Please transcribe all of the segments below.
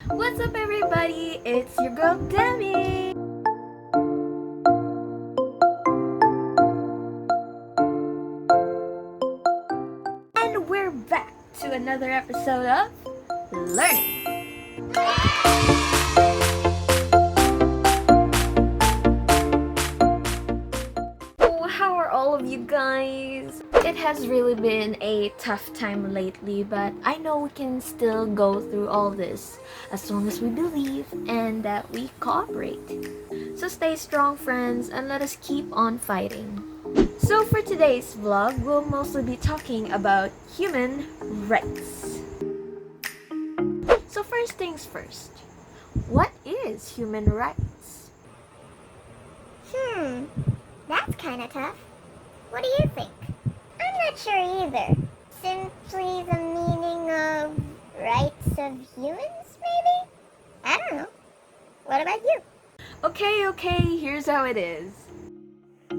What's up, everybody? It's your girl Demi. And we're back to another episode of Learning. Oh, how are all of you guys? It has really been a tough time lately, but I know we can still go through all this as long as we believe and that we cooperate. So stay strong, friends, and let us keep on fighting. So for today's vlog, we'll mostly be talking about human rights. So first things first, what is human rights? That's kind of tough. What do you think? I'm not sure either. Simply the meaning of rights of humans, maybe? I don't know. What about you? Okay, here's how it is.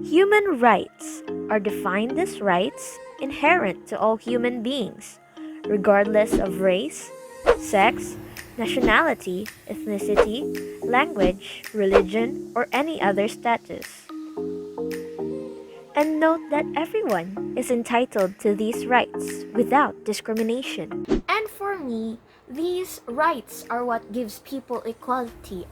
Human rights are defined as rights inherent to all human beings, regardless of race, sex, nationality, ethnicity, language, religion, or any other status. And note that everyone is entitled to these rights without discrimination. And for me, these rights are what gives people equality.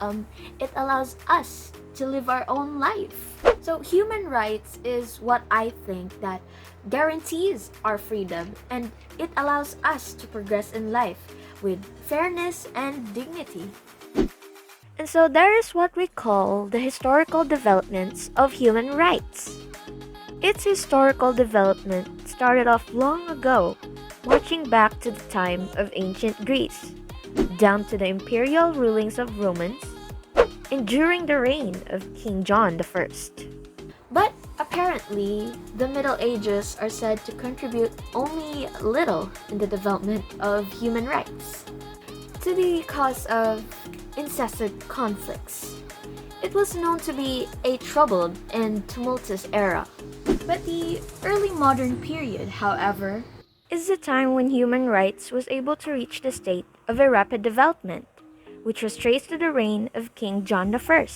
It allows us to live our own life. So human rights is what I think that guarantees our freedom, and it allows us to progress in life with fairness and dignity. And so there is what we call the historical developments of human rights. Its historical development started off long ago, marching back to the time of ancient Greece, down to the imperial rulings of Romans, and during the reign of King John I. But apparently, the Middle Ages are said to contribute only little in the development of human rights, to the cause of incessant conflicts. It was known to be a troubled and tumultuous era. But the early modern period, however, is the time when human rights was able to reach the state of a rapid development, which was traced to the reign of King John I.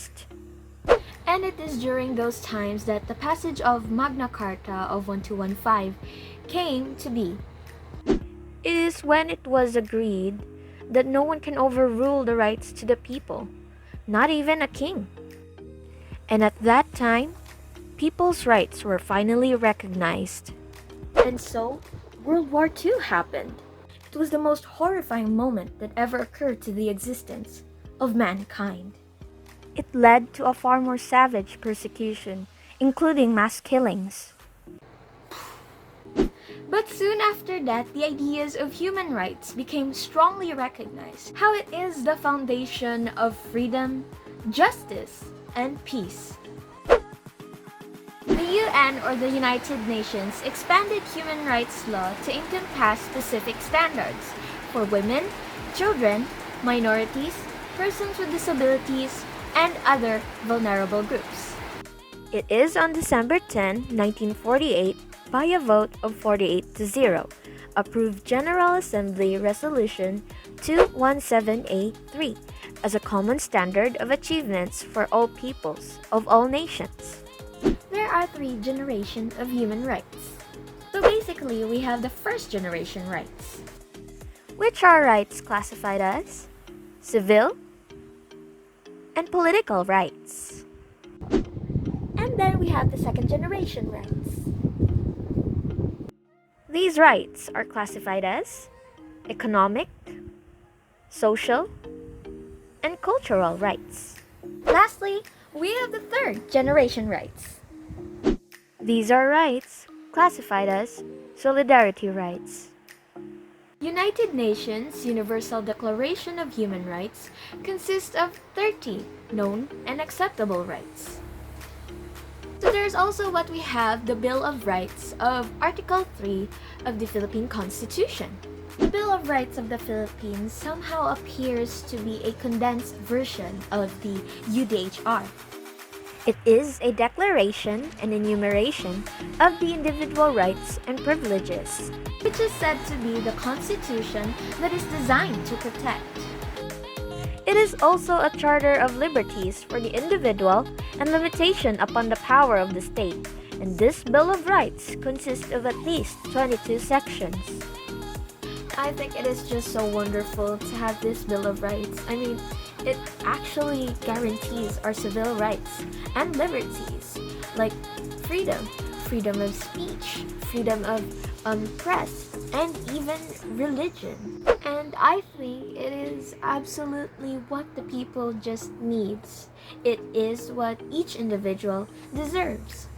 And it is during those times that the passage of Magna Carta of 1215 came to be. It is when it was agreed that no one can overrule the rights to the people, not even a king. And at that time, people's rights were finally recognized. And so, World War II happened. It was the most horrifying moment that ever occurred to the existence of mankind. It led to a far more savage persecution, including mass killings. But soon after that, the ideas of human rights became strongly recognized. How it is the foundation of freedom, justice, and peace. The UN, or the United Nations, expanded human rights law to encompass specific standards for women, children, minorities, persons with disabilities, and other vulnerable groups. It is on December 10, 1948, by a vote of 48-0, approved General Assembly Resolution 217A3 as a common standard of achievements for all peoples of all nations. There are 3 generations of human rights. So basically, we have the first generation rights, which are rights classified as civil and political rights. And then we have the second generation rights. These rights are classified as economic, social, and cultural rights. Lastly, we have the third generation rights. These are rights classified as solidarity rights. United Nations Universal Declaration of Human Rights consists of 30 known and acceptable rights. So there's also what we have, the Bill of Rights of Article 3 of the Philippine Constitution. The Bill of Rights of the Philippines somehow appears to be a condensed version of the UDHR. It is a declaration and enumeration of the individual rights and privileges, which is said to be the Constitution that is designed to protect. It is also a charter of liberties for the individual and limitation upon the power of the state, and this Bill of Rights consists of at least 22 sections. I think it is just so wonderful to have this Bill of Rights. I mean, it actually guarantees our civil rights and liberties, like freedom, freedom of speech, freedom of press, and even religion. And I think it is absolutely what the people just needs. It is what each individual deserves.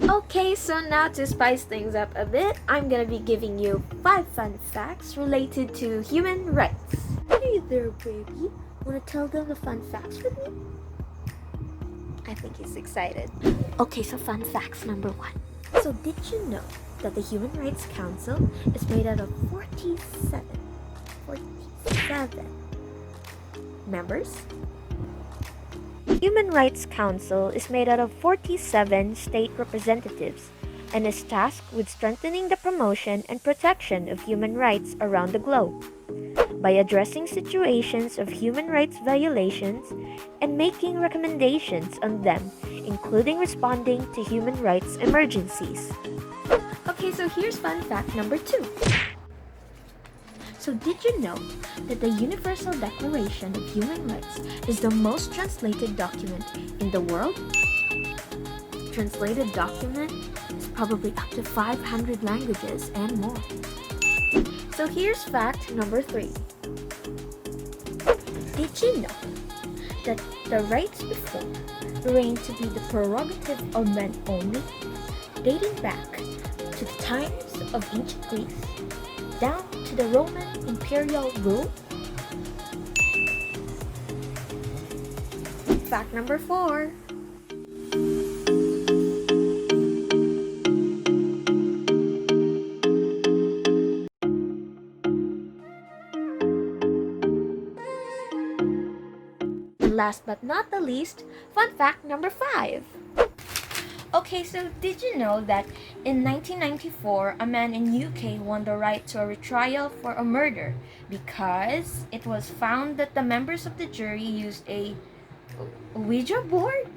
Okay, so now to spice things up a bit, I'm gonna be giving you 5 fun facts related to human rights. Hey there, baby. Wanna tell them the fun facts with me? I think he's excited. Okay, so fun facts number 1. So did you know that the Human Rights Council is made out of 47 members? Human Rights Council is made out of 47 state representatives and is tasked with strengthening the promotion and protection of human rights around the globe by addressing situations of human rights violations and making recommendations on them, including responding to human rights emergencies. Okay, so here's fun fact number 2. So did you know that the Universal Declaration of Human Rights is the most translated document in the world? Translated document is probably up to 500 languages and more. So here's fact number 3. Did you know that the rights before reigned to be the prerogative of men only, dating back to the times of ancient Greece, down to the Roman imperial rule? Fact number 4. And last but not the least, fun fact number 5. Okay, so did you know that in 1994, a man in UK won the right to a retrial for a murder because it was found that the members of the jury used a Ouija board?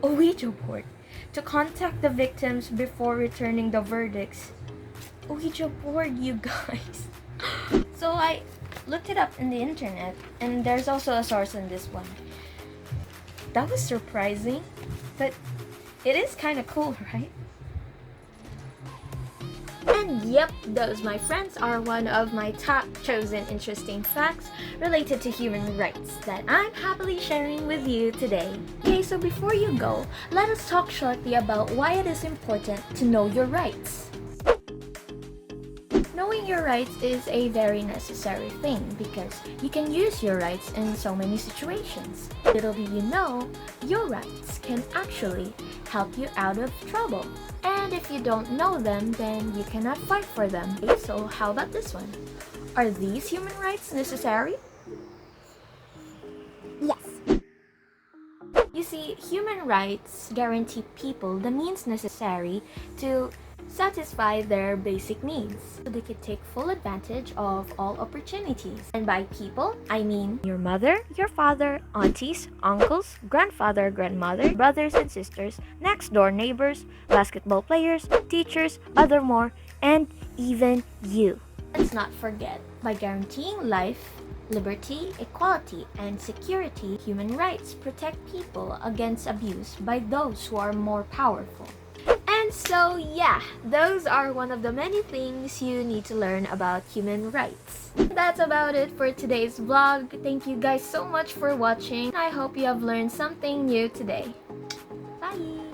Ouija board to contact the victims before returning the verdicts. Ouija board, you guys. So I looked it up in the internet, and there's also a source on this one. That was surprising, but it is kind of cool, right? And yep, those, my friends, are one of my top chosen interesting facts related to human rights that I'm happily sharing with you today. Okay, so before you go, let us talk shortly about why it is important to know your rights. Knowing your rights is a very necessary thing because you can use your rights in so many situations. Little do you know, your rights can actually help you out of trouble. And if you don't know them, then you cannot fight for them. Okay, so how about this one? Are these human rights necessary? Yes. You see, human rights guarantee people the means necessary to satisfy their basic needs so they can take full advantage of all opportunities. And by people, I mean your mother, your father, aunties, uncles, grandfather, grandmother, brothers and sisters, next door neighbors, basketball players, teachers, other more, and even you. Let's not forget, by guaranteeing life, liberty, equality, and security, human rights protect people against abuse by those who are more powerful. And so yeah, those are one of the many things you need to learn about human rights. That's about it for today's vlog. Thank you guys so much for watching. I hope you have learned something new today. Bye!